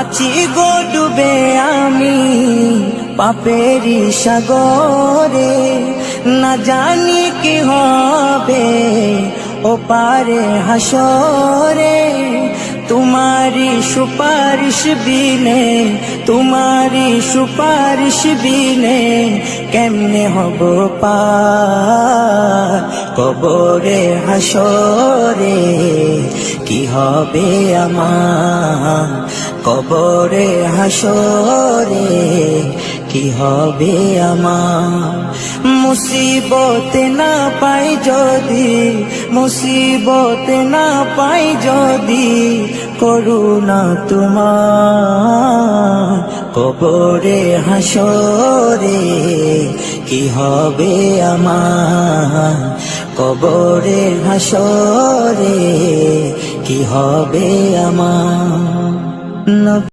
আছি গো ডুবে আমি পাপেরি সাগরে, না জানি কি হবে ও পারে হাসরে। তোমারি সুপারিশ বিনে, তোমারি সুপারিশ বিনে কেমনে হব পার কবরে হাসরে। কি হবে আমার কবরে হাসরে, কি হবে আমার। মুসিবতে না পাই যদি, মুসিবতে না পাই যদি করুণা তোমার কবরে হাসরে। কি হবে আমার কবরে হাসরে, কি হবে আমার।